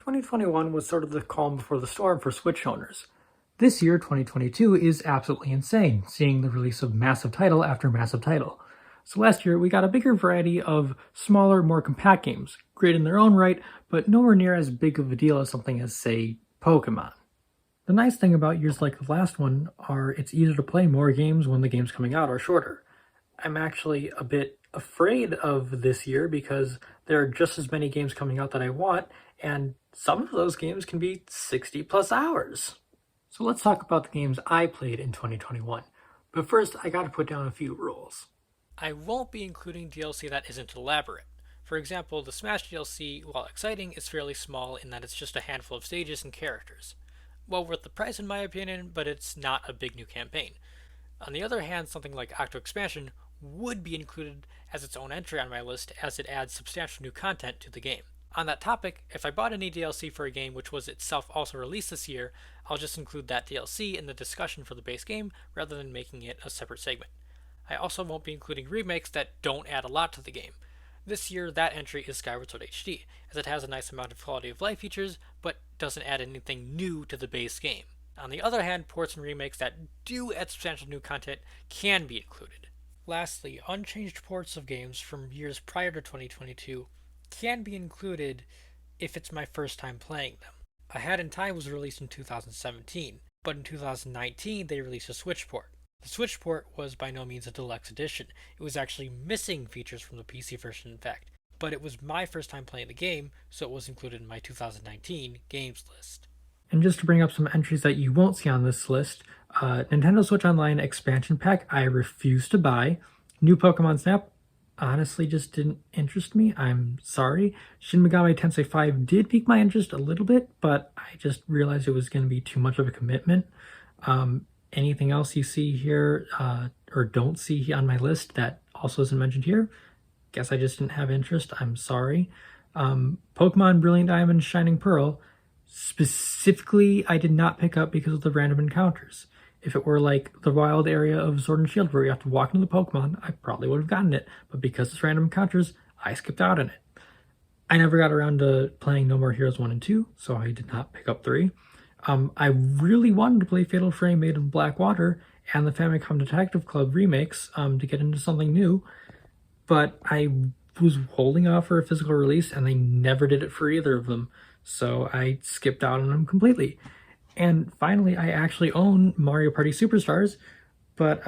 2021 was sort of the calm before the storm for Switch owners. This year, 2022, is absolutely insane, seeing the release of massive title after massive title. So last year, we got a bigger variety of smaller, more compact games, great in their own right, but nowhere near as big of a deal as something as, say, Pokemon. The nice thing about years like the last one are it's easier to play more games when the games coming out are shorter. I'm actually a bit afraid of this year because there are just as many games coming out that I want, and some of those games can be 60 plus hours. So let's talk about the games I played in 2021. But first, I gotta put down a few rules. I won't be including DLC that isn't elaborate. For example, the Smash DLC, while exciting, is fairly small in that it's just a handful of stages and characters. Well worth the price in my opinion, but it's not a big new campaign. On the other hand, something like Octo Expansion would be included as its own entry on my list as it adds substantial new content to the game. On that topic, if I bought any DLC for a game which was itself also released this year, I'll just include that DLC in the discussion for the base game rather than making it a separate segment. I also won't be including remakes that don't add a lot to the game. This year, that entry is Skyward Sword HD, as it has a nice amount of quality of life features, but doesn't add anything new to the base game. On the other hand, ports and remakes that do add substantial new content can be included. Lastly, unchanged ports of games from years prior to 2022 can be included if it's my first time playing them. A Hat in Time was released in 2017, but in 2019 they released a Switch port. The Switch port was by no means a deluxe edition. It was actually missing features from the PC version, in fact. But it was my first time playing the game, so it was included in my 2019 games list. And just to bring up some entries that you won't see on this list, Nintendo Switch Online expansion pack I refuse to buy. New Pokemon Snap honestly just didn't interest me. I'm sorry. Shin Megami Tensei 5 did pique my interest a little bit, but I just realized it was going to be too much of a commitment. Anything else you see here or don't see on my list that also isn't mentioned here, guess I just didn't have interest. I'm sorry. Pokemon Brilliant Diamond Shining Pearl, specifically I did not pick up because of the random encounters. If it were like the wild area of Sword and Shield where you have to walk into the Pokemon, I probably would have gotten it. But because it's random encounters, I skipped out on it. I never got around to playing No More Heroes 1 and 2, so I did not pick up 3. I really wanted to play Fatal Frame Made of Black Water and the Famicom Detective Club remakes to get into something new, but I was holding off for a physical release and they never did it for either of them, so I skipped out on them completely. And finally, I actually own Mario Party Superstars, but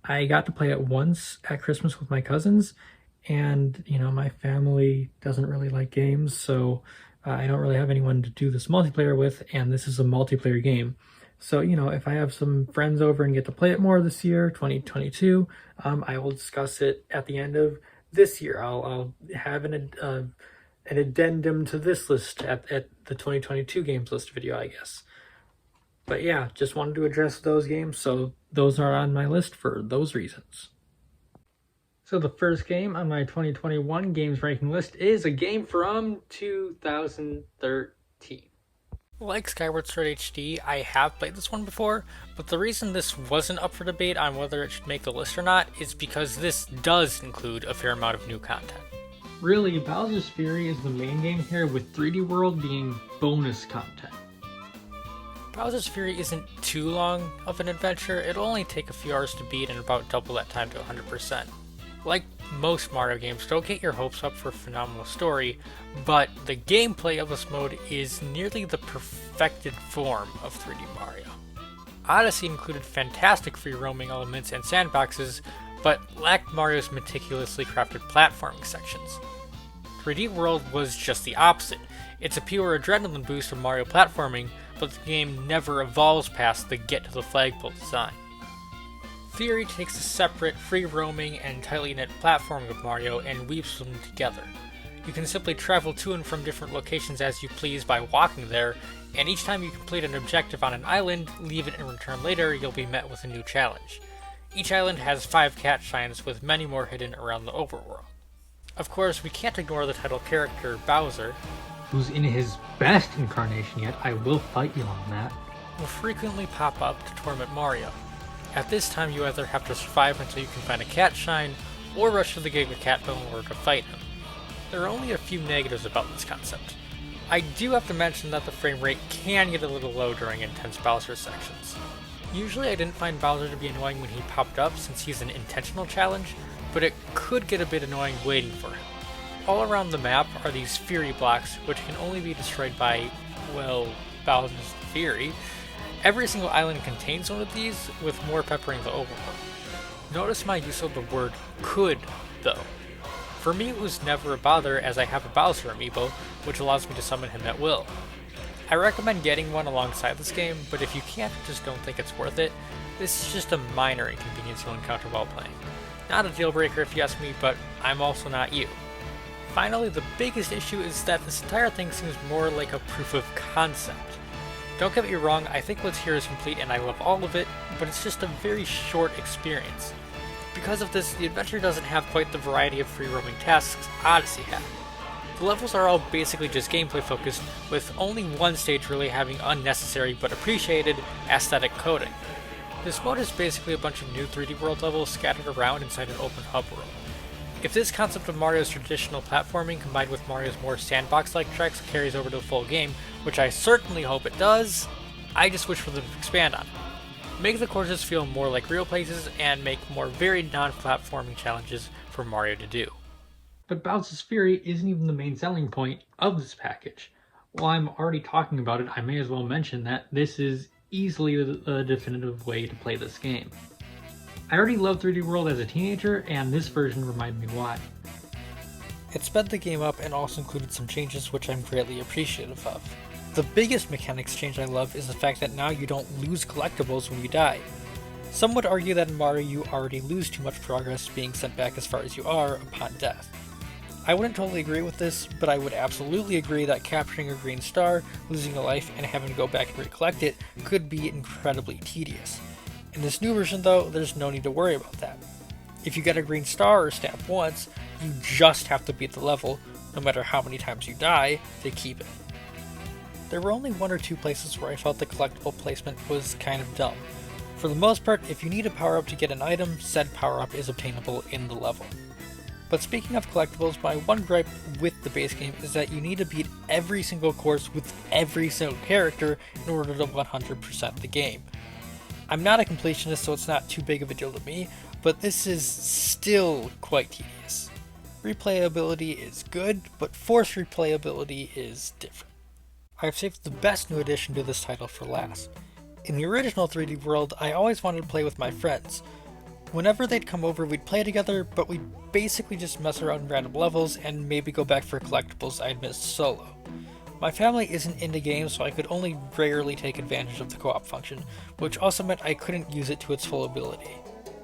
I got to play it once at Christmas with my cousins, and my family doesn't really like games, so I don't really have anyone to do this multiplayer with, and this is a multiplayer game. So, if I have some friends over and get to play it more this year, 2022, I will discuss it at the end of this year. I'll have an addendum to this list at the 2022 games list video, I guess. But yeah, just wanted to address those games, so those are on my list for those reasons. So the first game on my 2021 games ranking list is a game from 2013. Like Skyward Sword HD, I have played this one before, but the reason this wasn't up for debate on whether it should make the list or not is because this does include a fair amount of new content. Really, Bowser's Fury is the main game here, with 3D World being bonus content. Bowser's Fury isn't too long of an adventure. It'll only take a few hours to beat and about double that time to 100%. Like most Mario games, don't get your hopes up for a phenomenal story, but the gameplay of this mode is nearly the perfected form of 3D Mario. Odyssey included fantastic free roaming elements and sandboxes, but lacked Mario's meticulously crafted platforming sections. 3D World was just the opposite. It's a pure adrenaline boost of Mario platforming, but the game never evolves past the get to the flagpole design. Fury takes a separate, free-roaming, and tightly knit platforming of Mario and weaves them together. You can simply travel to and from different locations as you please by walking there, and each time you complete an objective on an island, leave it and return later, you'll be met with a new challenge. Each island has 5 cat shines, with many more hidden around the overworld. Of course, we can't ignore the title character, Bowser, who's in his best incarnation yet, I will fight you on that, will frequently pop up to torment Mario. At this time, you either have to survive until you can find a cat shine, or rush to the Giga Cat in order to fight him. There are only a few negatives about this concept. I do have to mention that the frame rate can get a little low during intense Bowser sections. Usually I didn't find Bowser to be annoying when he popped up since he's an intentional challenge, but it could get a bit annoying waiting for him. All around the map are these Fury blocks, which can only be destroyed by, well, Bowser's Fury. Every single island contains one of these, with more peppering the overworld. Notice my use of the word could, though. For me it was never a bother as I have a Bowser amiibo, which allows me to summon him at will. I recommend getting one alongside this game, but if you can't or just don't think it's worth it, this is just a minor inconvenience you'll encounter while playing. Not a deal breaker if you ask me, but I'm also not you. Finally, the biggest issue is that this entire thing seems more like a proof of concept. Don't get me wrong, I think what's here is complete and I love all of it, but it's just a very short experience. Because of this, the adventure doesn't have quite the variety of free-roaming tasks Odyssey had. The levels are all basically just gameplay focused, with only one stage really having unnecessary but appreciated aesthetic coding. This mode is basically a bunch of new 3D world levels scattered around inside an open hub world. If this concept of Mario's traditional platforming combined with Mario's more sandbox-like tracks carries over to the full game, which I certainly hope it does, I just wish for them to expand on it. Make the courses feel more like real places and make more varied non-platforming challenges for Mario to do. But Bowser's Fury isn't even the main selling point of this package. While I'm already talking about it, I may as well mention that this is easily the definitive way to play this game. I already loved 3D World as a teenager, and this version reminded me why. It sped the game up and also included some changes which I'm greatly appreciative of. The biggest mechanics change I love is the fact that now you don't lose collectibles when you die. Some would argue that in Mario you already lose too much progress being sent back as far as you are upon death. I wouldn't totally agree with this, but I would absolutely agree that capturing a green star, losing a life, and having to go back and recollect it could be incredibly tedious. In this new version though, there's no need to worry about that. If you get a green star or stamp once, you just have to beat the level, no matter how many times you die, to keep it. There were only one or two places where I felt the collectible placement was kind of dumb. For the most part, if you need a power-up to get an item, said power-up is obtainable in the level. But speaking of collectibles, my one gripe with the base game is that you need to beat every single course with every single character in order to 100% the game. I'm not a completionist, so it's not too big of a deal to me, but this is still quite tedious. Replayability is good, but forced replayability is different. I've saved the best new addition to this title for last. In the original 3D World, I always wanted to play with my friends. Whenever they'd come over, we'd play together, but we'd basically just mess around in random levels and maybe go back for collectibles I'd missed solo. My family isn't into games, so I could only rarely take advantage of the co-op function, which also meant I couldn't use it to its full ability.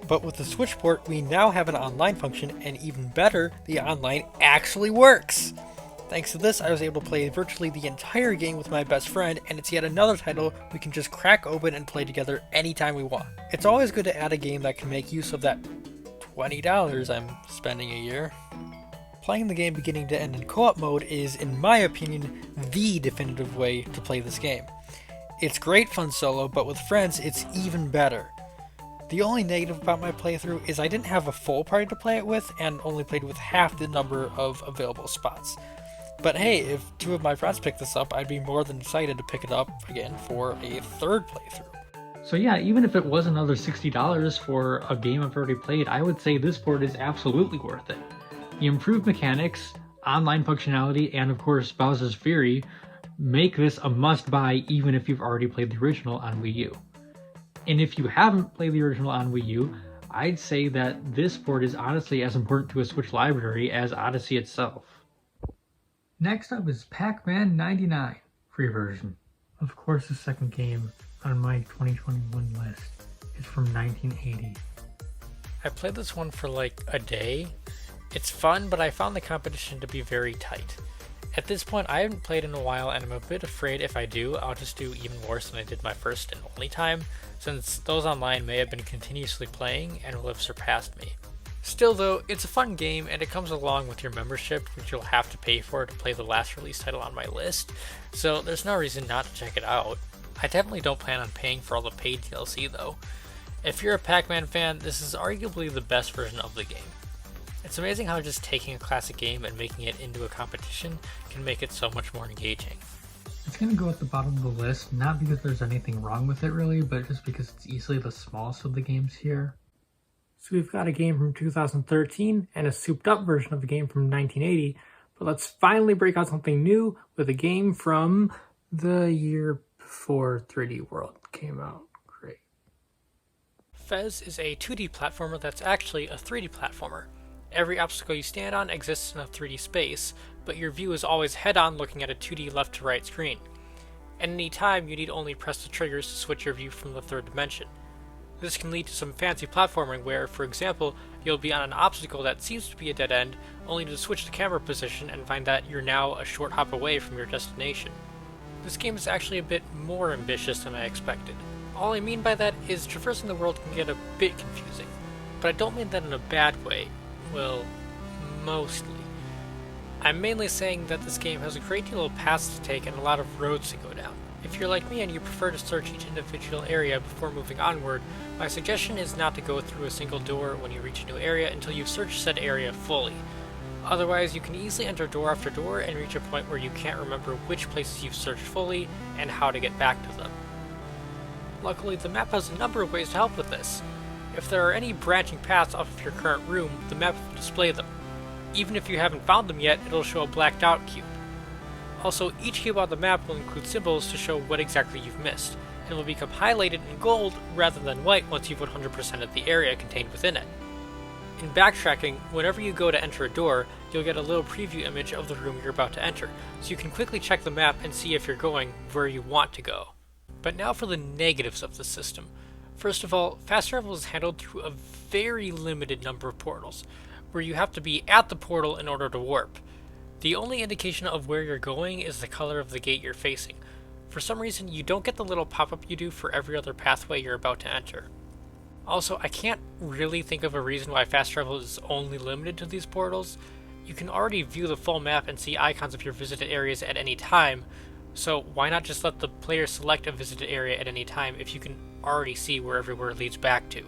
But with the Switch port, we now have an online function, and even better, the online actually works! Thanks to this, I was able to play virtually the entire game with my best friend, and it's yet another title we can just crack open and play together anytime we want. It's always good to add a game that can make use of that $20 I'm spending a year. Playing the game beginning to end in co-op mode is, in my opinion, the definitive way to play this game. It's great fun solo, but with friends it's even better. The only negative about my playthrough is I didn't have a full party to play it with, and only played with half the number of available spots. But hey, if two of my friends pick this up, I'd be more than excited to pick it up again for a third playthrough. So yeah, even if it was another $60 for a game I've already played, I would say this port is absolutely worth it. The improved mechanics, online functionality, and of course Bowser's Fury make this a must-buy even if you've already played the original on Wii U. And if you haven't played the original on Wii U, I'd say that this port is honestly as important to a Switch library as Odyssey itself. Next up is Pac-Man 99, free version. Of course, the second game on my 2021 list is from 1980. I played this one for like a day. It's fun, but I found the competition to be very tight. At this point, I haven't played in a while, and I'm a bit afraid if I do, I'll just do even worse than I did my first and only time, since those online may have been continuously playing and will have surpassed me. Still though, it's a fun game, and it comes along with your membership, which you'll have to pay for to play the last release title on my list, so there's no reason not to check it out. I definitely don't plan on paying for all the paid DLC though. If you're a Pac-Man fan, this is arguably the best version of the game. It's amazing how just taking a classic game and making it into a competition can make it so much more engaging. It's going to go at the bottom of the list, not because there's anything wrong with it really, but just because it's easily the smallest of the games here. So we've got a game from 2013 and a souped up version of a game from 1980, but let's finally break out something new with a game from the year before 3D World came out. Great. Fez is a 2D platformer that's actually a 3D platformer. Every obstacle you stand on exists in a 3D space, but your view is always head-on looking at a 2D left to right screen. At any time, you need only press the triggers to switch your view from the third dimension. This can lead to some fancy platforming where, for example, you'll be on an obstacle that seems to be a dead end, only to switch the camera position and find that you're now a short hop away from your destination. This game is actually a bit more ambitious than I expected. All I mean by that is traversing the world can get a bit confusing, but I don't mean that in a bad way. Well, mostly. I'm mainly saying that this game has a great deal of paths to take and a lot of roads to go down. If you're like me and you prefer to search each individual area before moving onward, my suggestion is not to go through a single door when you reach a new area until you've searched said area fully. Otherwise, you can easily enter door after door and reach a point where you can't remember which places you've searched fully and how to get back to them. Luckily, the map has a number of ways to help with this. If there are any branching paths off of your current room, the map will display them. Even if you haven't found them yet, it'll show a blacked out cube. Also, each cube on the map will include symbols to show what exactly you've missed, and will become highlighted in gold rather than white once you've 100%ed the area contained within it. In backtracking, whenever you go to enter a door, you'll get a little preview image of the room you're about to enter, so you can quickly check the map and see if you're going where you want to go. But now for the negatives of the system. First of all, fast travel is handled through a very limited number of portals, where you have to be at the portal in order to warp. The only indication of where you're going is the color of the gate you're facing. For some reason, you don't get the little pop-up you do for every other pathway you're about to enter. Also, I can't really think of a reason why fast travel is only limited to these portals. You can already view the full map and see icons of your visited areas at any time, so why not just let the player select a visited area at any time if you can already see where everywhere leads back to?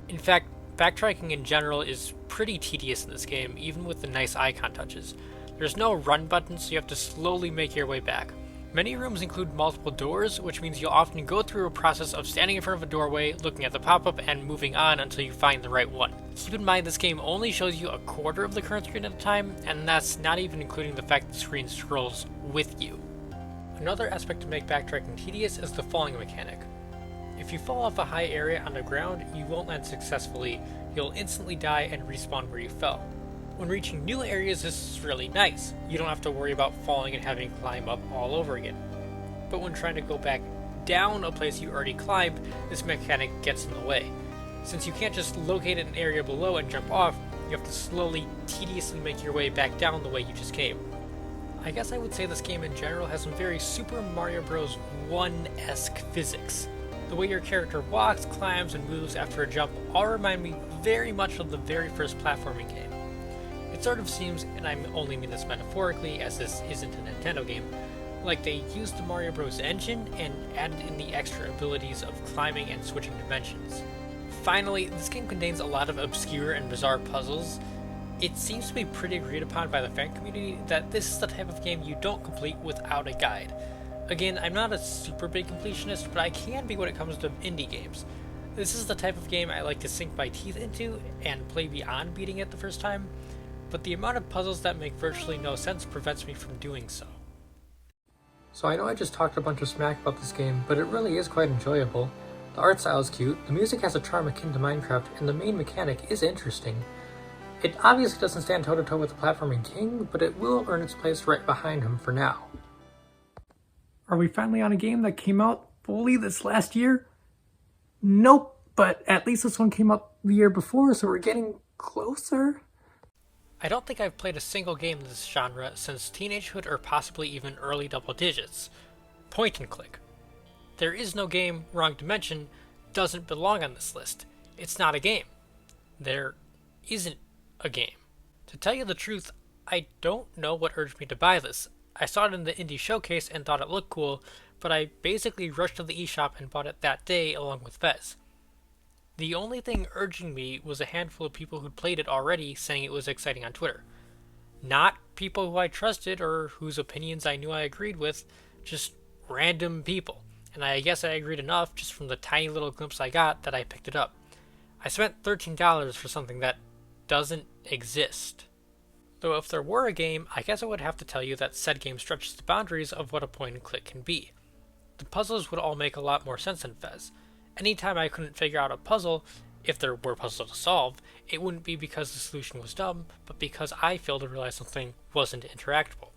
In fact, backtracking in general is pretty tedious in this game, even with the nice icon touches. There's no run button, so you have to slowly make your way back. Many rooms include multiple doors, which means you'll often go through a process of standing in front of a doorway, looking at the pop-up, and moving on until you find the right one. Keep in mind this game only shows you a quarter of the current screen at a time, and that's not even including the fact that the screen scrolls with you. Another aspect to make backtracking tedious is the falling mechanic. If you fall off a high area on the ground, you won't land successfully, you'll instantly die and respawn where you fell. When reaching new areas, this is really nice. You don't have to worry about falling and having to climb up all over again. But when trying to go back down a place you already climbed, this mechanic gets in the way. Since you can't just locate an area below and jump off, you have to slowly, tediously make your way back down the way you just came. I guess I would say this game in general has some very Super Mario Bros. 1-esque physics. The way your character walks, climbs, and moves after a jump all remind me very much of the very first platforming game. It sort of seems, and I only mean this metaphorically as this isn't a Nintendo game, like they used the Mario Bros. Engine and added in the extra abilities of climbing and switching dimensions. Finally, this game contains a lot of obscure and bizarre puzzles. It seems to be pretty agreed upon by the fan community that this is the type of game you don't complete without a guide. Again, I'm not a super big completionist, but I can be when it comes to indie games. This is the type of game I like to sink my teeth into and play beyond beating it the first time, but the amount of puzzles that make virtually no sense prevents me from doing so. So I know I just talked a bunch of smack about this game, but it really is quite enjoyable. The art style is cute, the music has a charm akin to Minecraft, and the main mechanic is interesting. It obviously doesn't stand toe-to-toe with the platforming king, but it will earn its place right behind him for now. Are we finally on a game that came out fully this last year? Nope, but at least this one came out the year before, so we're getting closer? I don't think I've played a single game in this genre since teenagehood or possibly even early double digits. Point and click. There is no game, wrong dimension, doesn't belong on this list. It's not a game. There isn't a game. To tell you the truth, I don't know what urged me to buy this. I saw it in the indie showcase and thought it looked cool, but I basically rushed to the eShop and bought it that day along with Fez. The only thing urging me was a handful of people who'd played it already saying it was exciting on Twitter. Not people who I trusted or whose opinions I knew I agreed with, just random people. And I guess I agreed enough just from the tiny little glimpse I got that I picked it up. I spent $13 for something that doesn't exist. Though if there were a game, I guess I would have to tell you that said game stretches the boundaries of what a point and click can be. The puzzles would all make a lot more sense than Fez. Anytime I couldn't figure out a puzzle, if there were puzzles to solve, it wouldn't be because the solution was dumb, but because I failed to realize something wasn't interactable.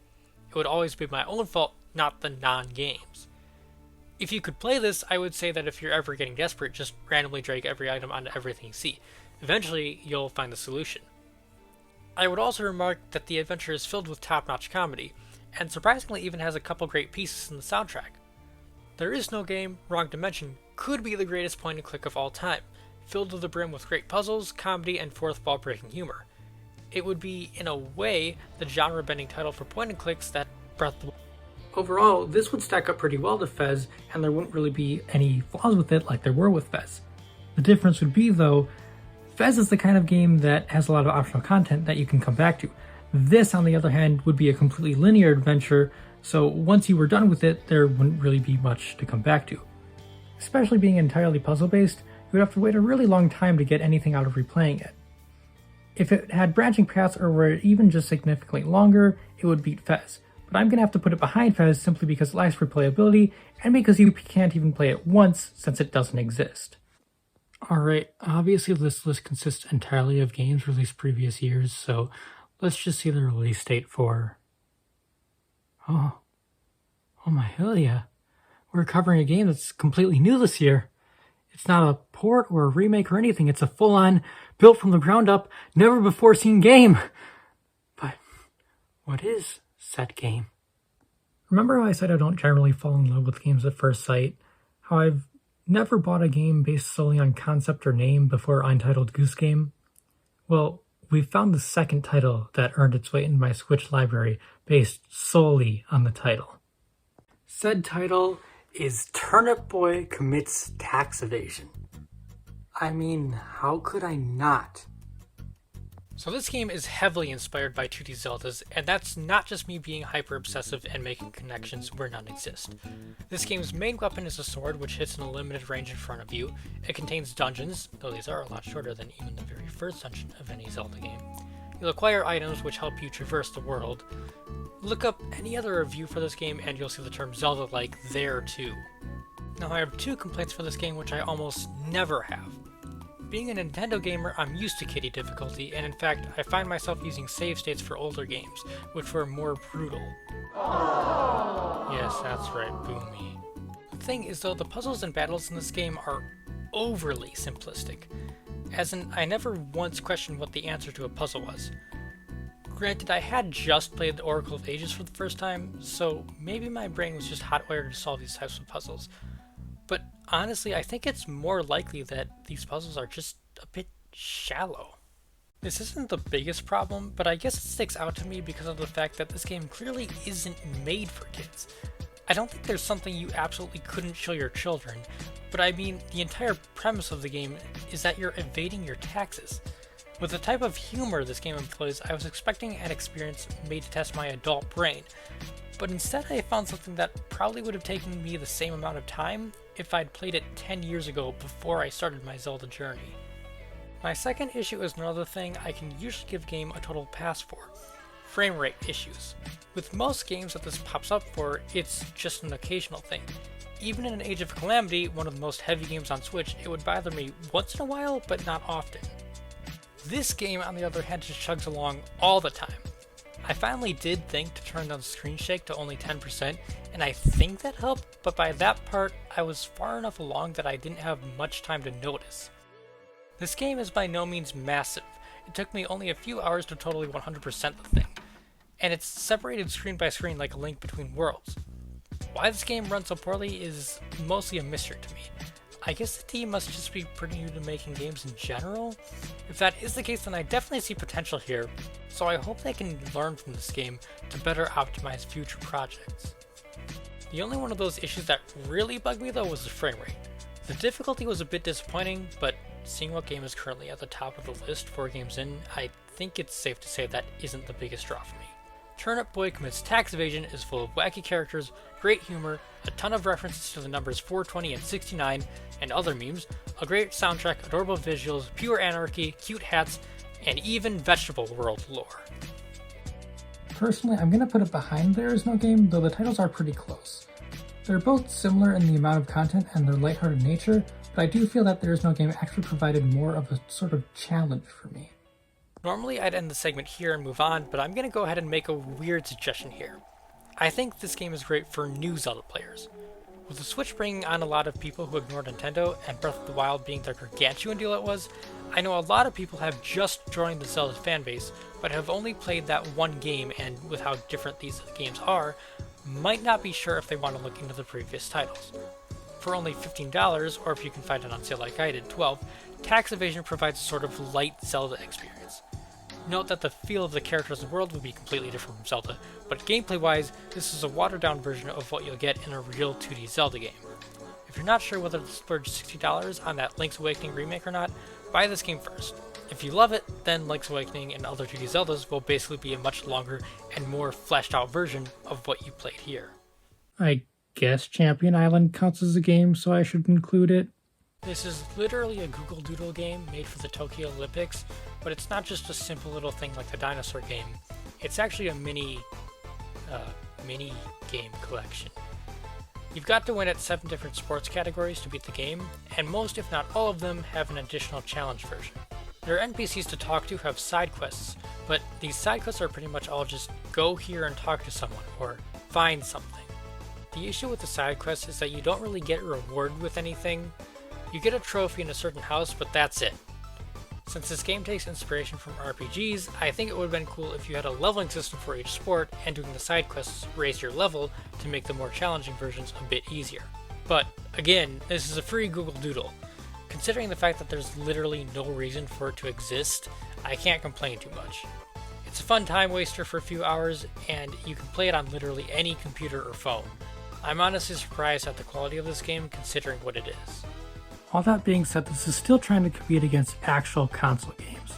It would always be my own fault, not the non-games. If you could play this, I would say that if you're ever getting desperate, just randomly drag every item onto everything you see. Eventually, you'll find the solution. I would also remark that the adventure is filled with top-notch comedy, and surprisingly even has a couple great pieces in the soundtrack. There Is No Game, Wrong Dimension could be the greatest point-and-click of all time, filled to the brim with great puzzles, comedy, and fourth-wall-breaking humor. It would be, in a way, the genre-bending title for point-and-clicks that Breath of the Wild. Overall, this would stack up pretty well to Fez, and there wouldn't really be any flaws with it like there were with Fez. The difference would be, though, Fez is the kind of game that has a lot of optional content that you can come back to. This, on the other hand, would be a completely linear adventure, so once you were done with it, there wouldn't really be much to come back to. Especially being entirely puzzle-based, you would have to wait a really long time to get anything out of replaying it. If it had branching paths or were even just significantly longer, it would beat Fez. But I'm going to have to put it behind Fez simply because it lacks replayability, and because you can't even play it once since it doesn't exist. Alright, obviously this list consists entirely of games released previous years, so let's just see the release date for... Oh my hell yeah. We're covering a game that's completely new this year. It's not a port or a remake or anything, it's a full-on, built from the ground up, never-before-seen game. But what is said game? Remember how I said I don't generally fall in love with games at first sight? How I've never bought a game based solely on concept or name before Untitled Goose Game? Well, we've found the second title that earned its way in my Switch library based solely on the title. Said title is Turnip Boy Commits Tax Evasion. I mean, how could I not? So this game is heavily inspired by 2D Zeldas, and that's not just me being hyper-obsessive and making connections where none exist. This game's main weapon is a sword which hits in a limited range in front of you. It contains dungeons, though these are a lot shorter than even the very first dungeon of any Zelda game. You'll acquire items which help you traverse the world. Look up any other review for this game and you'll see the term Zelda-like there too. Now I have two complaints for this game which I almost never have. Being a Nintendo gamer, I'm used to kitty difficulty, and in fact, I find myself using save states for older games, which were more brutal. Aww. Yes, that's right, boomy. The thing is though, the puzzles and battles in this game are overly simplistic. As in, I never once questioned what the answer to a puzzle was. Granted, I had just played the Oracle of Ages for the first time, so maybe my brain was just hot-wired to solve these types of puzzles. But honestly, I think it's more likely that these puzzles are just a bit shallow. This isn't the biggest problem, but I guess it sticks out to me because of the fact that this game clearly isn't made for kids. I don't think there's something you absolutely couldn't show your children, but I mean, the entire premise of the game is that you're evading your taxes. With the type of humor this game employs, I was expecting an experience made to test my adult brain, but instead I found something that probably would have taken me the same amount of time if I'd played it 10 years ago before I started my Zelda journey. My second issue is another thing I can usually give a game a total pass for: frame rate issues. With most games that this pops up for, it's just an occasional thing. Even in an Age of Calamity, one of the most heavy games on Switch, it would bother me once in a while, but not often. This game, on the other hand, just chugs along all the time. I finally did think to turn down the screen shake to only 10%, and I think that helped, but by that part, I was far enough along that I didn't have much time to notice. This game is by no means massive. It took me only a few hours to totally 100% the thing, and it's separated screen by screen like a link between worlds. Why this game runs so poorly is mostly a mystery to me. I guess the team must just be pretty new to making games in general. If that is the case, then I definitely see potential here, so I hope they can learn from this game to better optimize future projects. The only one of those issues that really bugged me though was the frame rate. The difficulty was a bit disappointing, but seeing what game is currently at the top of the list 4 games in, I think it's safe to say that isn't the biggest draw for me. Turnip Boy Commits Tax Evasion is full of wacky characters, great humor, a ton of references to the numbers 420 and 69, and other memes, a great soundtrack, adorable visuals, pure anarchy, cute hats, and even vegetable world lore. Personally, I'm going to put it behind There Is No Game, though the titles are pretty close. They're both similar in the amount of content and their lighthearted nature, but I do feel that There Is No Game actually provided more of a sort of challenge for me. Normally I'd end the segment here and move on, but I'm going to go ahead and make a weird suggestion here. I think this game is great for new Zelda players. With the Switch bringing on a lot of people who ignored Nintendo, and Breath of the Wild being the gargantuan deal it was, I know a lot of people have just joined the Zelda fanbase, but have only played that one game, and with how different these games are, might not be sure if they want to look into the previous titles. For only $15, or if you can find it on sale like I did, $12, Tax Evasion provides a sort of light Zelda experience. Note that the feel of the characters and world would be completely different from Zelda, but gameplay-wise, this is a watered-down version of what you'll get in a real 2D Zelda game. If you're not sure whether to splurge $60 on that Link's Awakening remake or not, buy this game first. If you love it, then Link's Awakening and other 2D Zeldas will basically be a much longer and more fleshed-out version of what you played here. I guess Champion Island counts as a game, so I should include it. This is literally a Google Doodle game made for the Tokyo Olympics, but it's not just a simple little thing like the dinosaur game. It's actually a mini game collection. You've got to win at 7 different sports categories to beat the game, and most if not all of them have an additional challenge version. There are NPCs to talk to who have side quests, but these side quests are pretty much all just go here and talk to someone, or find something. The issue with the side quests is that you don't really get rewarded with anything. You get a trophy in a certain house, but that's it. Since this game takes inspiration from RPGs, I think it would have been cool if you had a leveling system for each sport, and doing the side quests raise your level to make the more challenging versions a bit easier. But again, this is a free Google Doodle. Considering the fact that there's literally no reason for it to exist, I can't complain too much. It's a fun time waster for a few hours, and you can play it on literally any computer or phone. I'm honestly surprised at the quality of this game considering what it is. All that being said, this is still trying to compete against actual console games.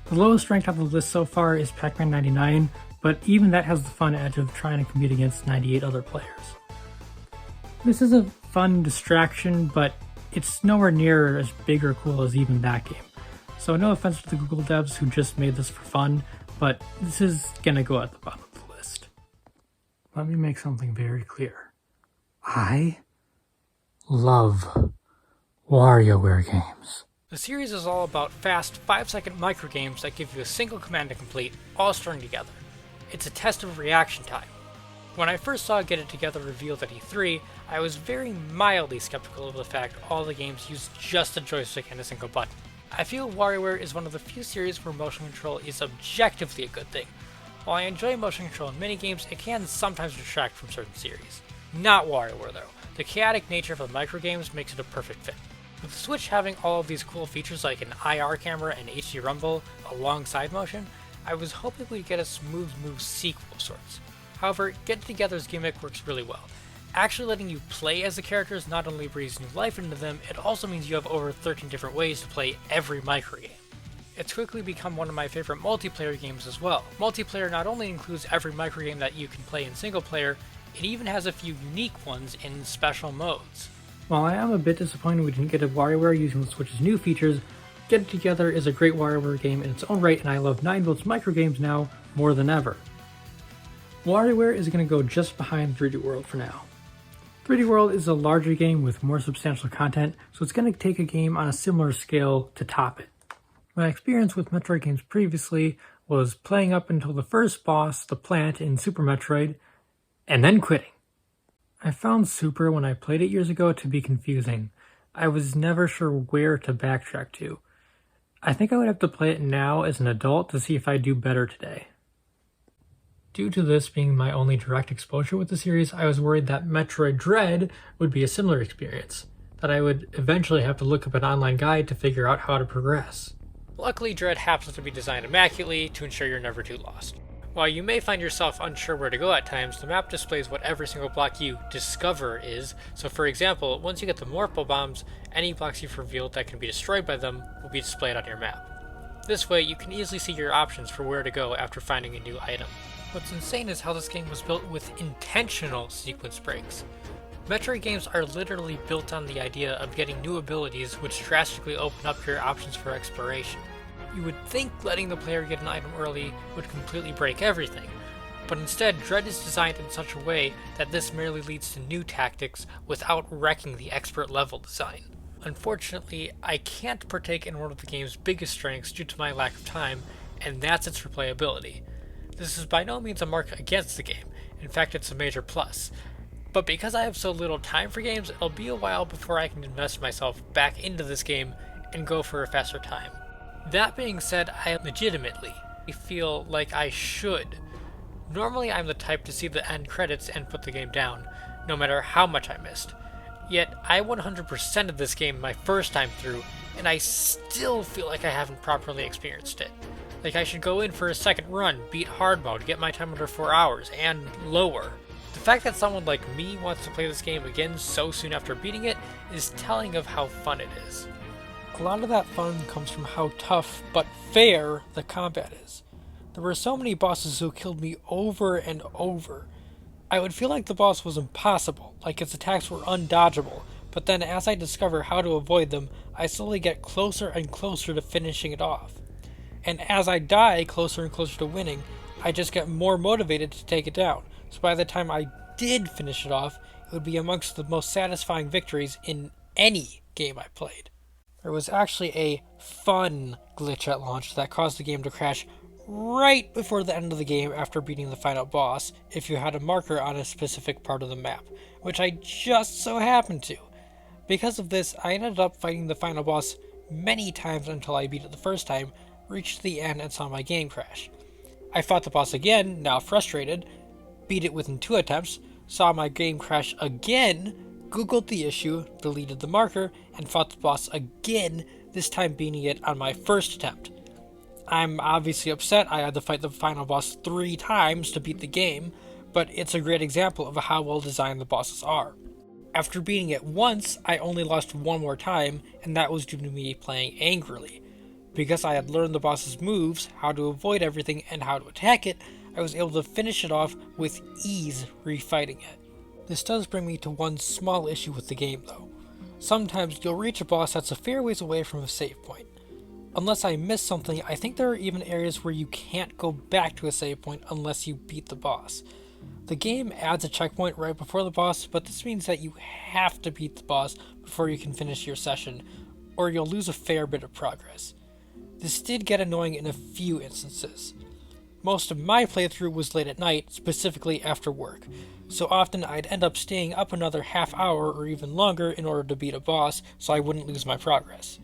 The lowest ranked on the list so far is Pac-Man 99, but even that has the fun edge of trying to compete against 98 other players. This is a fun distraction, but it's nowhere near as big or cool as even that game. So no offense to the Google devs who just made this for fun, but this is gonna go at the bottom of the list. Let me make something very clear. I love Warioware games. The series is all about fast, 5-second microgames that give you a single command to complete, all strung together. It's a test of reaction time. When I first saw Get It Together revealed at E3, I was very mildly skeptical of the fact all the games use just a joystick and a single button. I feel Warioware is one of the few series where motion control is objectively a good thing. While I enjoy motion control in many games, it can sometimes distract from certain series. Not Warioware though. The chaotic nature of the microgames makes it a perfect fit. With the Switch having all of these cool features like an IR camera and HD rumble alongside motion, I was hoping we'd get a smooth move sequel of sorts. However, Get It Together's gimmick works really well. Actually letting you play as the characters not only breathes new life into them, it also means you have over 13 different ways to play every microgame. It's quickly become one of my favorite multiplayer games as well. Multiplayer not only includes every microgame that you can play in single player, it even has a few unique ones in special modes. While I am a bit disappointed we didn't get a WarioWare using the Switch's new features, Get It Together is a great WarioWare game in its own right, and I love 9-volts microgames now more than ever. WarioWare is going to go just behind 3D World for now. 3D World is a larger game with more substantial content, so it's going to take a game on a similar scale to top it. My experience with Metroid games previously was playing up until the first boss, the plant in Super Metroid, and then quitting. I found Super when I played it years ago to be confusing. I was never sure where to backtrack to. I think I would have to play it now as an adult to see if I do better today. Due to this being my only direct exposure with the series, I was worried that Metroid Dread would be a similar experience, that I would eventually have to look up an online guide to figure out how to progress. Luckily, Dread happens to be designed immaculately to ensure you're never too lost. While you may find yourself unsure where to go at times, the map displays what every single block you discover is. So for example, once you get the Morphle Bombs, any blocks you've revealed that can be destroyed by them will be displayed on your map. This way, you can easily see your options for where to go after finding a new item. What's insane is how this game was built with intentional sequence breaks. Metroid games are literally built on the idea of getting new abilities which drastically open up your options for exploration. You would think letting the player get an item early would completely break everything, but instead Dread is designed in such a way that this merely leads to new tactics without wrecking the expert level design. Unfortunately, I can't partake in one of the game's biggest strengths due to my lack of time, and that's its replayability. This is by no means a mark against the game, in fact it's a major plus. But because I have so little time for games, it'll be a while before I can invest myself back into this game and go for a faster time. That being said, I legitimately feel like I should. Normally I'm the type to see the end credits and put the game down, no matter how much I missed. Yet I 100%ed this game my first time through, and I still feel like I haven't properly experienced it. Like I should go in for a second run, beat hard mode, get my time under 4 hours, and lower. The fact that someone like me wants to play this game again so soon after beating it is telling of how fun it is. A lot of that fun comes from how tough but fair the combat is. There were so many bosses who killed me over and over. I would feel like the boss was impossible, like its attacks were undodgeable, but then as I discover how to avoid them, I slowly get closer and closer to finishing it off. And as I die closer and closer to winning, I just get more motivated to take it down, so by the time I did finish it off, it would be amongst the most satisfying victories in any game I played. There was actually a fun glitch at launch that caused the game to crash right before the end of the game after beating the final boss if you had a marker on a specific part of the map, which I just so happened to. Because of this, I ended up fighting the final boss many times until I beat it the first time, reached the end and saw my game crash. I fought the boss again, now frustrated, beat it within 2 attempts, saw my game crash again, googled the issue, deleted the marker, and fought the boss again, this time beating it on my first attempt. I'm obviously upset I had to fight the final boss 3 times to beat the game, but it's a great example of how well designed the bosses are. After beating it once, I only lost 1 more time, and that was due to me playing angrily. Because I had learned the boss's moves, how to avoid everything, and how to attack it, I was able to finish it off with ease refighting it. This does bring me to one small issue with the game though. Sometimes you'll reach a boss that's a fair ways away from a save point. Unless I missed something, I think there are even areas where you can't go back to a save point unless you beat the boss. The game adds a checkpoint right before the boss, but this means that you have to beat the boss before you can finish your session, or you'll lose a fair bit of progress. This did get annoying in a few instances. Most of my playthrough was late at night, specifically after work, so often I'd end up staying up another half hour or even longer in order to beat a boss so I wouldn't lose my progress.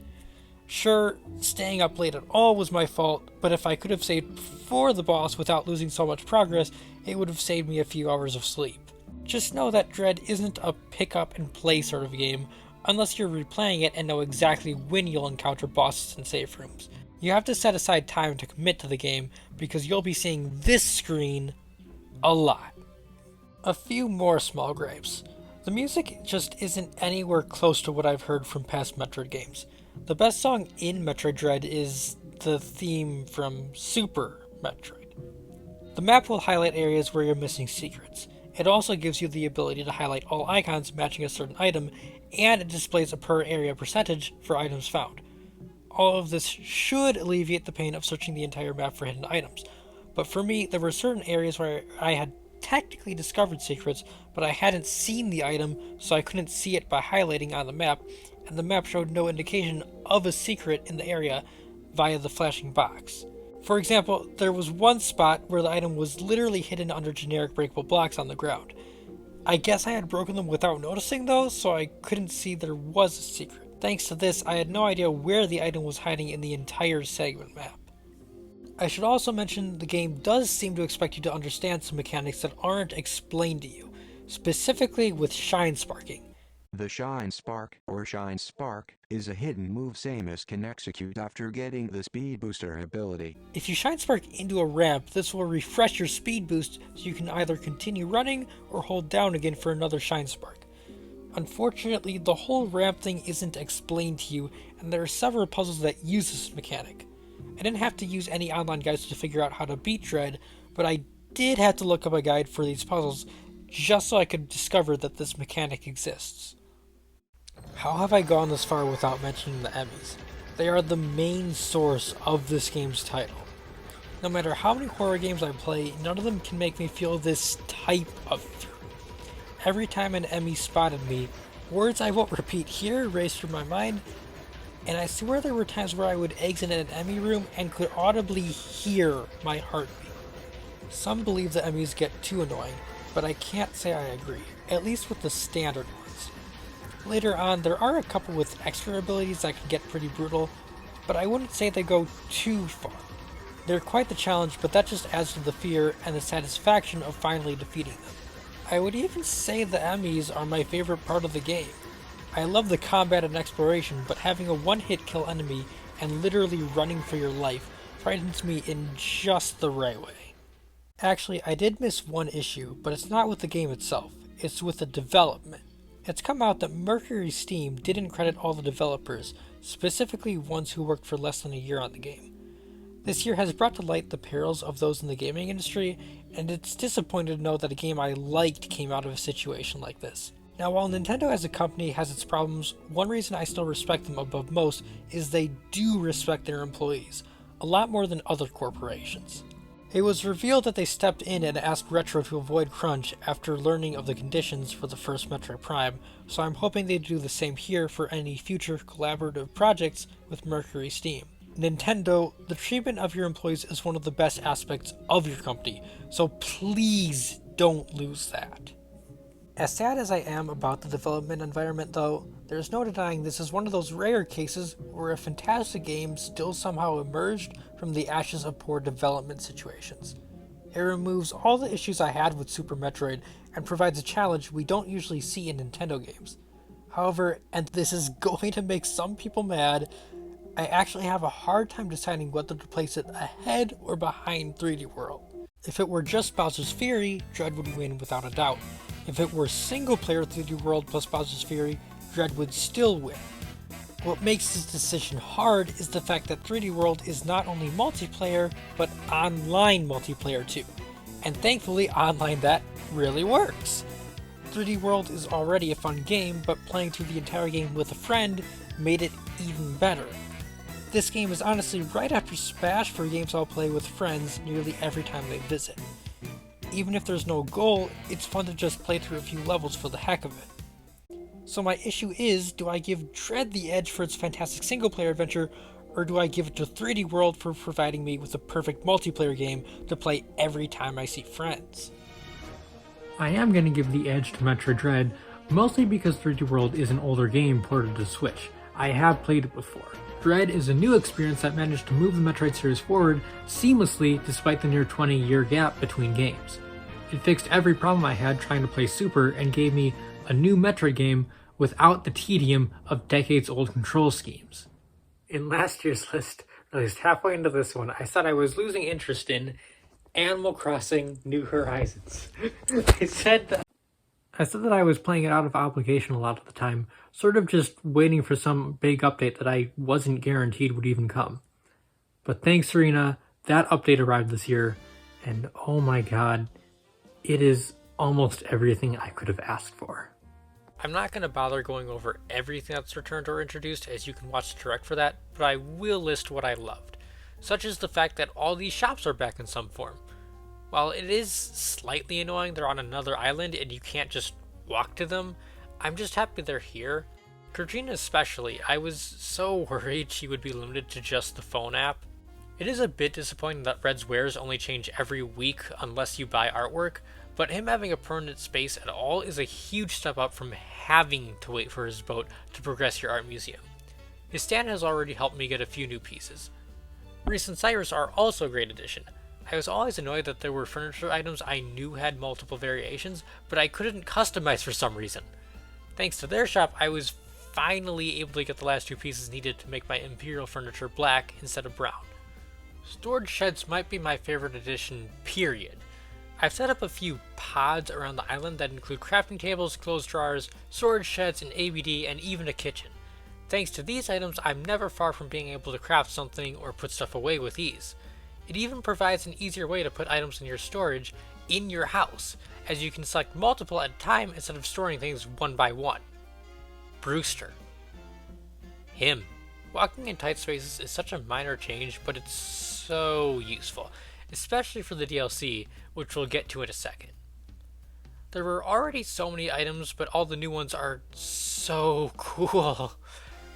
Sure, staying up late at all was my fault, but if I could have saved before the boss without losing so much progress, it would have saved me a few hours of sleep. Just know that Dread isn't a pick up and play sort of game, unless you're replaying it and know exactly when you'll encounter bosses and save rooms. You have to set aside time to commit to the game, because you'll be seeing this screen a lot. A few more small gripes. The music just isn't anywhere close to what I've heard from past Metroid games. The best song in Metroid Dread is the theme from Super Metroid. The map will highlight areas where you're missing secrets. It also gives you the ability to highlight all icons matching a certain item, and it displays a per area percentage for items found. All of this should alleviate the pain of searching the entire map for hidden items, but for me, there were certain areas where I had technically discovered secrets, but I hadn't seen the item, so I couldn't see it by highlighting on the map, and the map showed no indication of a secret in the area via the flashing box. For example, there was one spot where the item was literally hidden under generic breakable blocks on the ground. I guess I had broken them without noticing though, so I couldn't see there was a secret. Thanks to this, I had no idea where the item was hiding in the entire segment map. I should also mention the game does seem to expect you to understand some mechanics that aren't explained to you, specifically with shine sparking. The Shine Spark, or Shine Spark, is a hidden move Samus can execute after getting the Speed Booster ability. If you Shine Spark into a ramp, this will refresh your speed boost so you can either continue running or hold down again for another Shine Spark. Unfortunately, the whole ramp thing isn't explained to you, and there are several puzzles that use this mechanic. I didn't have to use any online guides to figure out how to beat Dread, but I did have to look up a guide for these puzzles just so I could discover that this mechanic exists. How have I gone this far without mentioning the Emmys? They are the main source of this game's title. No matter how many horror games I play, none of them can make me feel this type of fear. Every time an Emmy spotted me, words I won't repeat here raced through my mind, and I swear there were times where I would exit an Emmy room and could audibly hear my heartbeat. Some believe the Emmys get too annoying, but I can't say I agree, at least with the standard ones. Later on, there are a couple with extra abilities that can get pretty brutal, but I wouldn't say they go too far. They're quite the challenge, but that just adds to the fear and the satisfaction of finally defeating them. I would even say the Emmys are my favorite part of the game. I love the combat and exploration, but having a one-hit kill enemy and literally running for your life frightens me in just the right way. Actually, I did miss one issue, but it's not with the game itself, it's with the development. It's come out that Mercury Steam didn't credit all the developers, specifically ones who worked for less than a year on the game. This year has brought to light the perils of those in the gaming industry, and it's disappointing to know that a game I liked came out of a situation like this. Now, while Nintendo as a company has its problems, one reason I still respect them above most is they do respect their employees, a lot more than other corporations. It was revealed that they stepped in and asked Retro to avoid crunch after learning of the conditions for the first Metroid Prime, so I'm hoping they do the same here for any future collaborative projects with Mercury Steam. Nintendo, the treatment of your employees is one of the best aspects of your company, so please don't lose that. As sad as I am about the development environment though, there's no denying this is one of those rare cases where a fantastic game still somehow emerged from the ashes of poor development situations. It removes all the issues I had with Super Metroid and provides a challenge we don't usually see in Nintendo games. However, and this is going to make some people mad, I actually have a hard time deciding whether to place it ahead or behind 3D World. If it were just Bowser's Fury, Dread would win without a doubt. If it were single-player 3D World plus Bowser's Fury, Dread would still win. What makes this decision hard is the fact that 3D World is not only multiplayer, but online multiplayer too. And thankfully, online that really works. 3D World is already a fun game, but playing through the entire game with a friend made it even better. This game is honestly right after Smash for games I'll play with friends nearly every time they visit. Even if there's no goal, it's fun to just play through a few levels for the heck of it. So my issue is, do I give Dread the edge for its fantastic single-player adventure, or do I give it to 3D World for providing me with a perfect multiplayer game to play every time I see friends? I am going to give the edge to Metroid Dread, mostly because 3D World is an older game ported to Switch. I have played it before. Dread is a new experience that managed to move the Metroid series forward seamlessly despite the near 20-year gap between games. It fixed every problem I had trying to play Super and gave me a new Metroid game without the tedium of decades-old control schemes. In last year's list, released halfway into this one, I said I was losing interest in Animal Crossing New Horizons. I said that I was playing it out of obligation a lot of the time, sort of just waiting for some big update that I wasn't guaranteed would even come. But thanks, Serena, that update arrived this year, and oh my god, it is almost everything I could have asked for. I'm not going to bother going over everything that's returned or introduced, as you can watch the direct for that, but I will list what I loved, such as the fact that all these shops are back in some form. While it is slightly annoying they're on another island and you can't just walk to them, I'm just happy they're here. Georgina especially, I was so worried she would be limited to just the phone app. It is a bit disappointing that Red's wares only change every week unless you buy artwork, but him having a permanent space at all is a huge step up from having to wait for his boat to progress your art museum. His stand has already helped me get a few new pieces. Reese and Cyrus are also a great addition. I was always annoyed that there were furniture items I knew had multiple variations, but I couldn't customize for some reason. Thanks to their shop, I was finally able to get the last 2 pieces needed to make my Imperial furniture black instead of brown. Storage sheds might be my favorite addition, period. I've set up a few pods around the island that include crafting tables, clothes drawers, storage sheds, an ABD, and even a kitchen. Thanks to these items, I'm never far from being able to craft something or put stuff away with ease. It even provides an easier way to put items in your storage in your house, as you can select multiple at a time instead of storing things one by one. Brewster. Him. Walking in tight spaces is such a minor change, but it's so useful, especially for the DLC, which we'll get to in a second. There were already so many items, but all the new ones are so cool.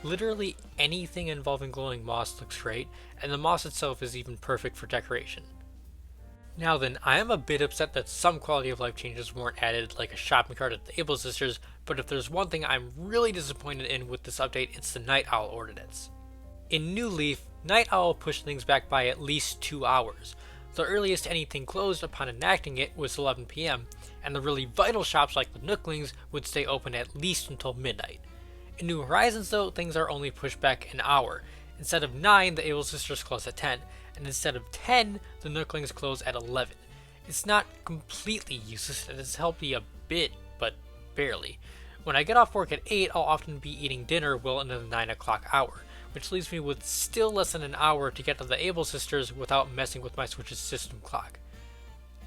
Literally anything involving glowing moss looks great, and the moss itself is even perfect for decoration. Now then, I am a bit upset that some quality of life changes weren't added, like a shopping cart at the Able Sisters, but if there's one thing I'm really disappointed in with this update, it's the Night Owl ordinance. In New Leaf, Night Owl pushed things back by at least 2 hours. The earliest anything closed upon enacting it was 11 PM, and the really vital shops like the Nooklings would stay open at least until midnight. In New Horizons though, things are only pushed back an hour. Instead of 9, the Able Sisters close at 10, and instead of 10, the Nooklings close at 11. It's not completely useless, it has helped me a bit, but barely. When I get off work at 8, I'll often be eating dinner well into the 9 o'clock hour, which leaves me with still less than an hour to get to the Able Sisters without messing with my Switch's system clock.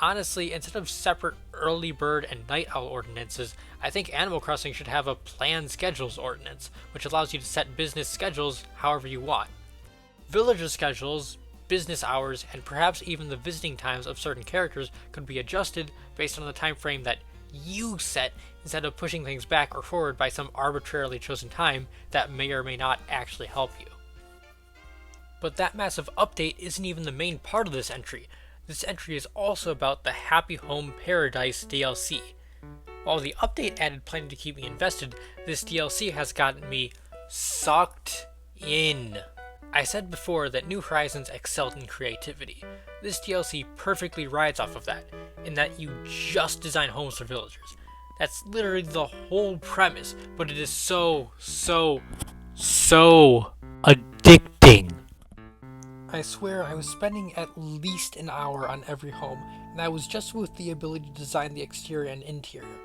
Honestly, instead of separate early bird and night owl ordinances, I think Animal Crossing should have a planned schedules ordinance, which allows you to set business schedules however you want. Villager schedules, business hours, and perhaps even the visiting times of certain characters could be adjusted based on the time frame that you set, instead of pushing things back or forward by some arbitrarily chosen time that may or may not actually help you. But that massive update isn't even the main part of this entry. This entry is also about the Happy Home Paradise DLC. While the update added plenty to keep me invested, this DLC has gotten me sucked in. I said before that New Horizons excelled in creativity. This DLC perfectly rides off of that, in that you just design homes for villagers. That's literally the whole premise, but it is so addicting. I swear I was spending at least an hour on every home, and that was just with the ability to design the exterior and interior.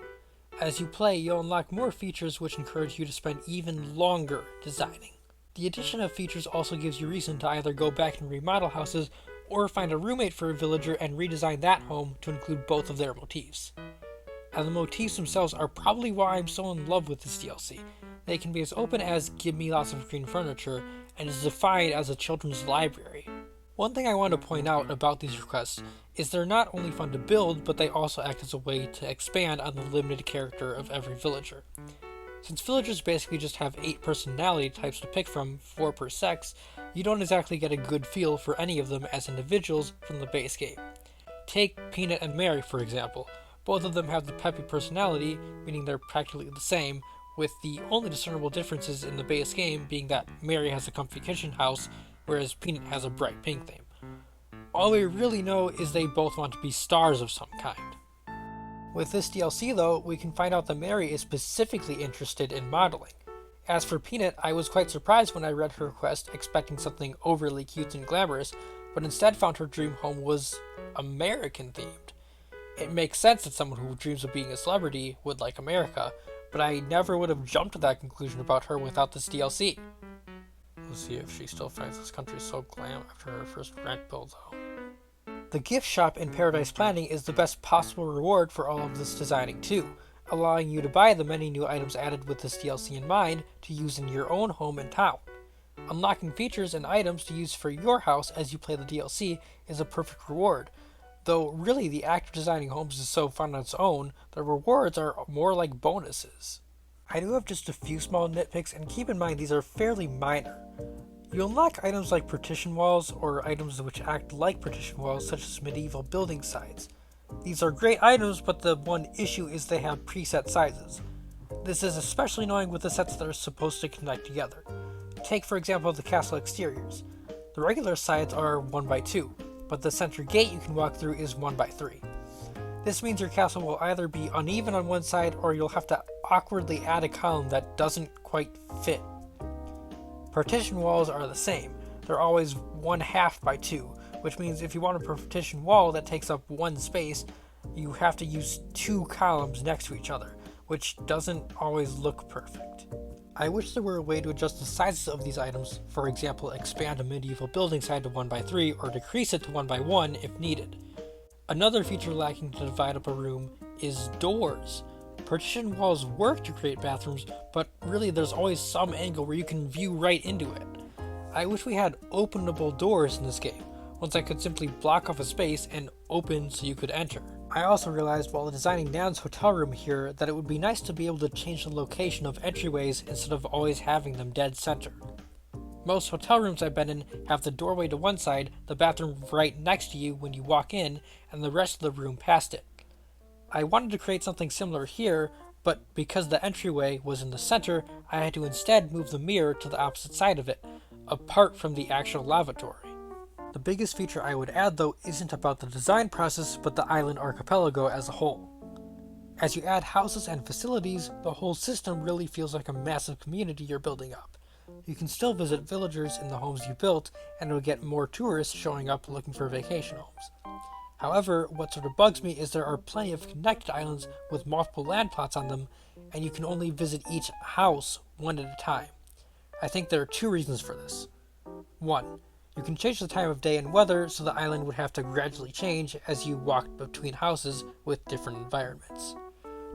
As you play, you'll unlock more features which encourage you to spend even longer designing. The addition of features also gives you reason to either go back and remodel houses, or find a roommate for a villager and redesign that home to include both of their motifs. And the motifs themselves are probably why I'm so in love with this DLC. They can be as open as give me lots of green furniture, and as defined as a children's library. One thing I want to point out about these requests is they're not only fun to build, but they also act as a way to expand on the limited character of every villager. Since villagers basically just have 8 personality types to pick from, 4 per sex, you don't exactly get a good feel for any of them as individuals from the base game. Take Peanut and Mary for example. Both of them have the peppy personality, meaning they're practically the same, with the only discernible differences in the base game being that Mary has a comfy kitchen house, whereas Peanut has a bright pink theme. All we really know is they both want to be stars of some kind. With this DLC though, we can find out that Mary is specifically interested in modeling. As for Peanut, I was quite surprised when I read her request expecting something overly cute and glamorous, but instead found her dream home was American themed. It makes sense that someone who dreams of being a celebrity would like America, but I never would have jumped to that conclusion about her without this DLC. We'll see if she still finds this country so glam after her first rent bill though. The gift shop in Paradise Planning is the best possible reward for all of this designing too, allowing you to buy the many new items added with this DLC in mind to use in your own home and town. Unlocking features and items to use for your house as you play the DLC is a perfect reward, though really the act of designing homes is so fun on its own, the rewards are more like bonuses. I do have just a few small nitpicks, and keep in mind these are fairly minor. You unlock items like partition walls, or items which act like partition walls such as medieval building sites. These are great items, but the one issue is they have preset sizes. This is especially annoying with the sets that are supposed to connect together. Take for example the castle exteriors. The regular sides are 1x2, but the center gate you can walk through is 1x3. This means your castle will either be uneven on one side or you'll have to awkwardly add a column that doesn't quite fit. Partition walls are the same. They're always 1/2 by 2, which means if you want a partition wall that takes up one space, you have to use 2 columns next to each other, which doesn't always look perfect. I wish there were a way to adjust the sizes of these items, for example expand a medieval building side to 1x3 or decrease it to 1x1 if needed. Another feature lacking to divide up a room is doors. Partition walls work to create bathrooms, but really there's always some angle where you can view right into it. I wish we had openable doors in this game, ones that could simply block off a space and open so you could enter. I also realized while designing Nan's hotel room here that it would be nice to be able to change the location of entryways instead of always having them dead center. Most hotel rooms I've been in have the doorway to one side, the bathroom right next to you when you walk in, and the rest of the room past it. I wanted to create something similar here, but because the entryway was in the center, I had to instead move the mirror to the opposite side of it, apart from the actual lavatory. The biggest feature I would add though isn't about the design process, but the island archipelago as a whole. As you add houses and facilities, the whole system really feels like a massive community you're building up. You can still visit villagers in the homes you built, and it'll get more tourists showing up looking for vacation homes. However, what sort of bugs me is there are plenty of connected islands with multiple land plots on them, and you can only visit each house one at a time. I think there are 2 reasons for this. 1. You can change the time of day and weather so the island would have to gradually change as you walked between houses with different environments.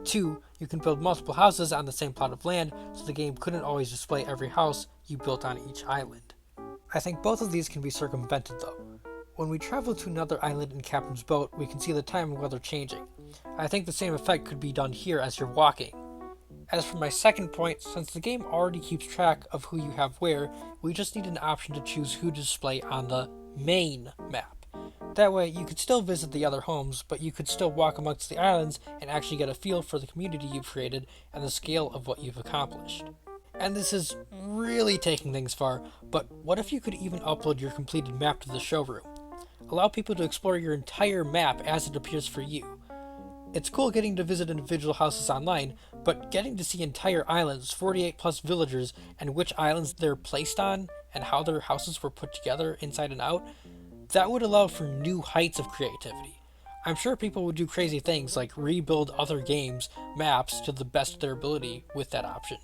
2. You can build multiple houses on the same plot of land so the game couldn't always display every house you built on each island. I think both of these can be circumvented though. When we travel to another island in Captain's boat, we can see the time and weather changing. I think the same effect could be done here as you're walking. As for my second point, since the game already keeps track of who you have where, we just need an option to choose who to display on the main map. That way, you could still visit the other homes, but you could still walk amongst the islands and actually get a feel for the community you've created and the scale of what you've accomplished. And this is really taking things far, but what if you could even upload your completed map to the showroom? Allow people to explore your entire map as it appears for you. It's cool getting to visit individual houses online, but getting to see entire islands, 48 plus villagers, and which islands they're placed on, and how their houses were put together inside and out, that would allow for new heights of creativity. I'm sure people would do crazy things like rebuild other games' maps to the best of their ability with that option.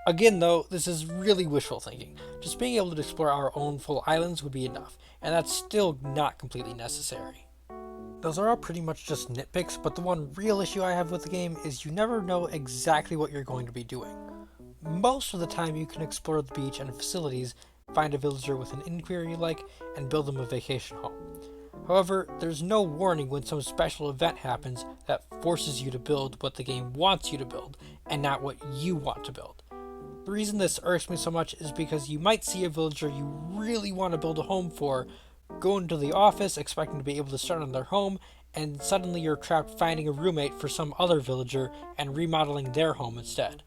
Again though, this is really wishful thinking. Just being able to explore our own full islands would be enough, and that's still not completely necessary. Those are all pretty much just nitpicks, but the one real issue I have with the game is you never know exactly what you're going to be doing. Most of the time you can explore the beach and facilities, find a villager with an inquiry you like, and build them a vacation home. However, there's no warning when some special event happens that forces you to build what the game wants you to build, and not what you want to build. The reason this irks me so much is because you might see a villager you really want to build a home for, go into the office expecting to be able to start on their home, and suddenly you're trapped finding a roommate for some other villager and remodeling their home instead.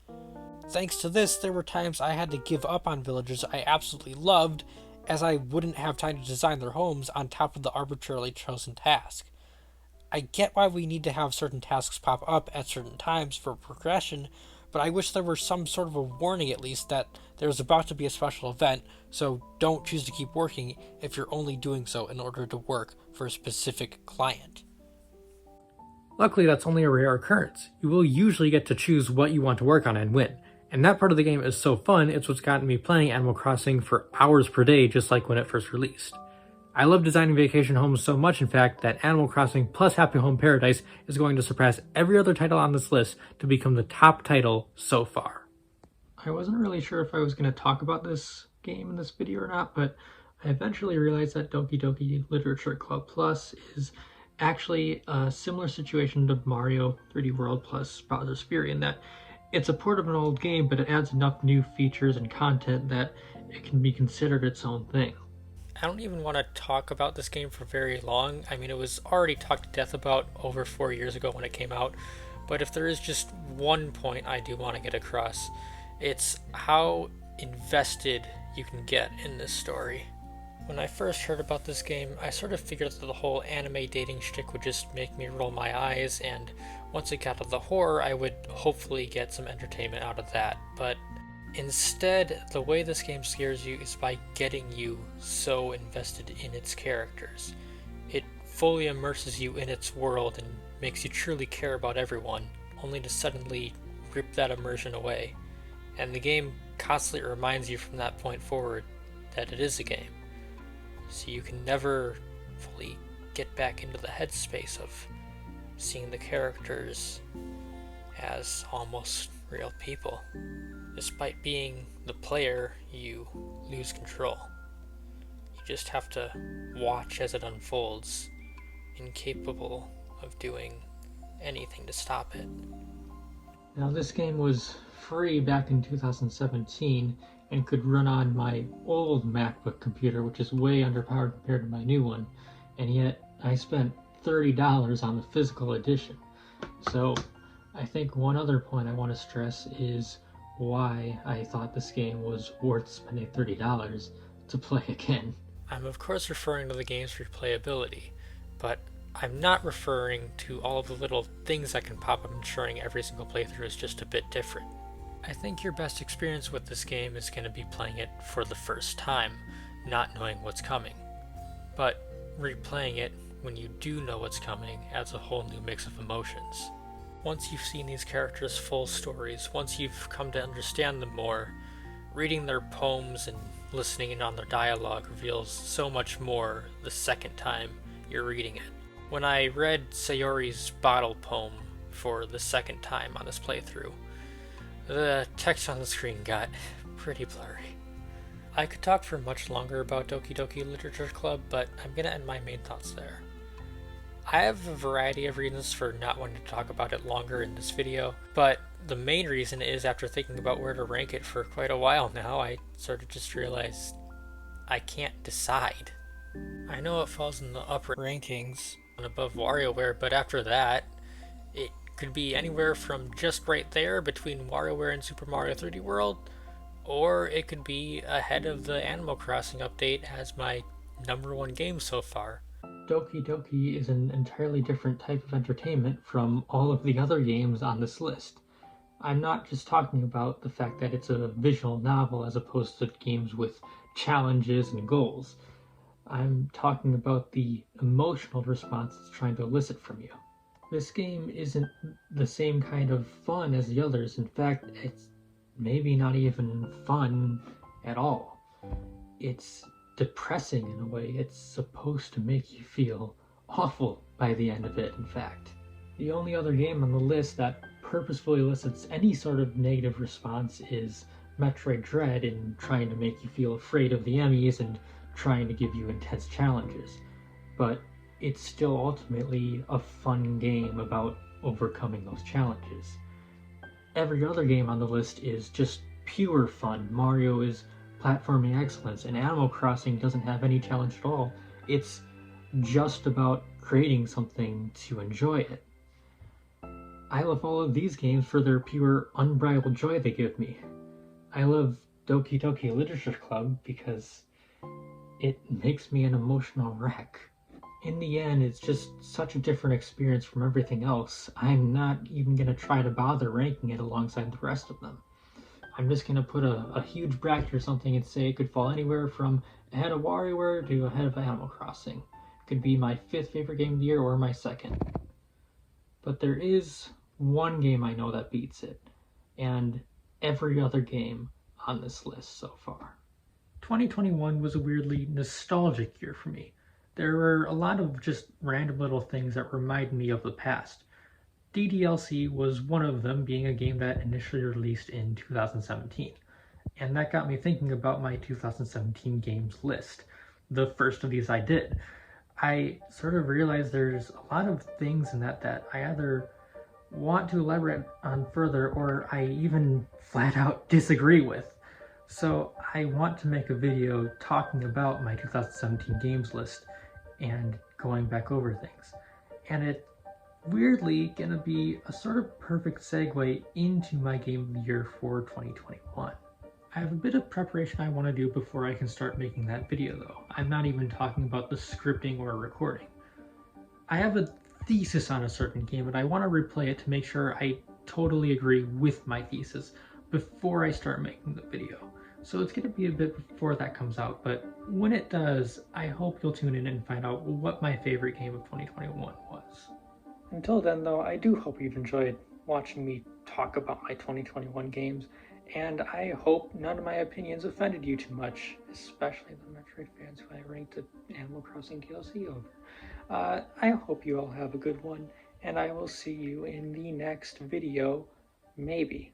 Thanks to this, there were times I had to give up on villagers I absolutely loved, as I wouldn't have time to design their homes on top of the arbitrarily chosen task. I get why we need to have certain tasks pop up at certain times for progression, but I wish there were some sort of a warning at least that there's about to be a special event, so don't choose to keep working if you're only doing so in order to work for a specific client. Luckily, that's only a rare occurrence. You will usually get to choose what you want to work on and when. And that part of the game is so fun, it's what's gotten me playing Animal Crossing for hours per day, just like when it first released. I love designing vacation homes so much, in fact, that Animal Crossing plus Happy Home Paradise is going to surpass every other title on this list to become the top title so far. I wasn't really sure if I was going to talk about this game in this video or not, but I eventually realized that Doki Doki Literature Club Plus is actually a similar situation to Mario 3D World plus Bowser's Fury in that it's a port of an old game, but it adds enough new features and content that it can be considered its own thing. I don't even want to talk about this game for very long. I mean, it was already talked to death about over 4 years ago when it came out, but if there is just one point I do want to get across, it's how invested you can get in this story. When I first heard about this game, I sort of figured that the whole anime dating shtick would just make me roll my eyes, and once it got to the horror, I would hopefully get some entertainment out of that. But instead, the way this game scares you is by getting you so invested in its characters. It fully immerses you in its world and makes you truly care about everyone, only to suddenly rip that immersion away. And the game constantly reminds you from that point forward that it is a game. So you can never fully get back into the headspace of seeing the characters as almost real people. Despite being the player, you lose control. You just have to watch as it unfolds, incapable of doing anything to stop it. Now, this game was free back in 2017 and could run on my old MacBook computer, which is way underpowered compared to my new one, and yet I spent $30 on the physical edition. So I think one other point I want to stress is why I thought this game was worth spending $30 to play again. I'm of course referring to the game's replayability, but I'm not referring to all of the little things that can pop up, ensuring every single playthrough is just a bit different. I think your best experience with this game is going to be playing it for the first time, not knowing what's coming. But replaying it when you do know what's coming adds a whole new mix of emotions. Once you've seen these characters' full stories, once you've come to understand them more, reading their poems and listening in on their dialogue reveals so much more the second time you're reading it. When I read Sayori's bottle poem for the second time on this playthrough, the text on the screen got pretty blurry. I could talk for much longer about Doki Doki Literature Club, but I'm gonna end my main thoughts there. I have a variety of reasons for not wanting to talk about it longer in this video, but the main reason is after thinking about where to rank it for quite a while now, I sort of just realized I can't decide. I know it falls in the upper rankings and above Warioware, but after that, it could be anywhere from just right there between Warioware and Super Mario 3D World, or it could be ahead of the Animal Crossing update as my #1 game so far. Doki Doki is an entirely different type of entertainment from all of the other games on this list. I'm not just talking about the fact that it's a visual novel as opposed to games with challenges and goals. I'm talking about the emotional response it's trying to elicit from you. This game isn't the same kind of fun as the others. In fact, it's maybe not even fun at all. It's depressing in a way. It's supposed to make you feel awful by the end of it, in fact. The only other game on the list that purposefully elicits any sort of negative response is Metroid Dread, in trying to make you feel afraid of the enemies and trying to give you intense challenges. But it's still ultimately a fun game about overcoming those challenges. Every other game on the list is just pure fun. Mario is platforming excellence, and Animal Crossing doesn't have any challenge at all. It's just about creating something to enjoy it. I love all of these games for their pure, unbridled joy they give me. I love Doki Doki Literature Club because it makes me an emotional wreck. In the end, it's just such a different experience from everything else. I'm not even going to try to bother ranking it alongside the rest of them. I'm just going to put a huge bracket or something and say it could fall anywhere from ahead of Warioware to ahead of Animal Crossing. It could be my 5th favorite game of the year or my 2nd. But there is one game I know that beats it, and every other game on this list so far. 2021 was a weirdly nostalgic year for me. There were a lot of just random little things that remind me of the past. DDLC was one of them, being a game that initially released in 2017. And that got me thinking about my 2017 games list. The first of these I did. I sort of realized there's a lot of things in that I either want to elaborate on further or I even flat out disagree with. So I want to make a video talking about my 2017 games list and going back over things. And it's weirdly gonna be a sort of perfect segue into my game of the year for 2021. I have a bit of preparation I want to do before I can start making that video though. I'm not even talking about the scripting or recording. I have a thesis on a certain game and I want to replay it to make sure I totally agree with my thesis before I start making the video. So it's going to be a bit before that comes out, but when it does, I hope you'll tune in and find out what my favorite game of 2021 was. Until then though, I do hope you've enjoyed watching me talk about my 2021 games, and I hope none of my opinions offended you too much, especially the Metroid fans who I ranked the Animal Crossing DLC over. I hope you all have a good one, and I will see you in the next video, maybe.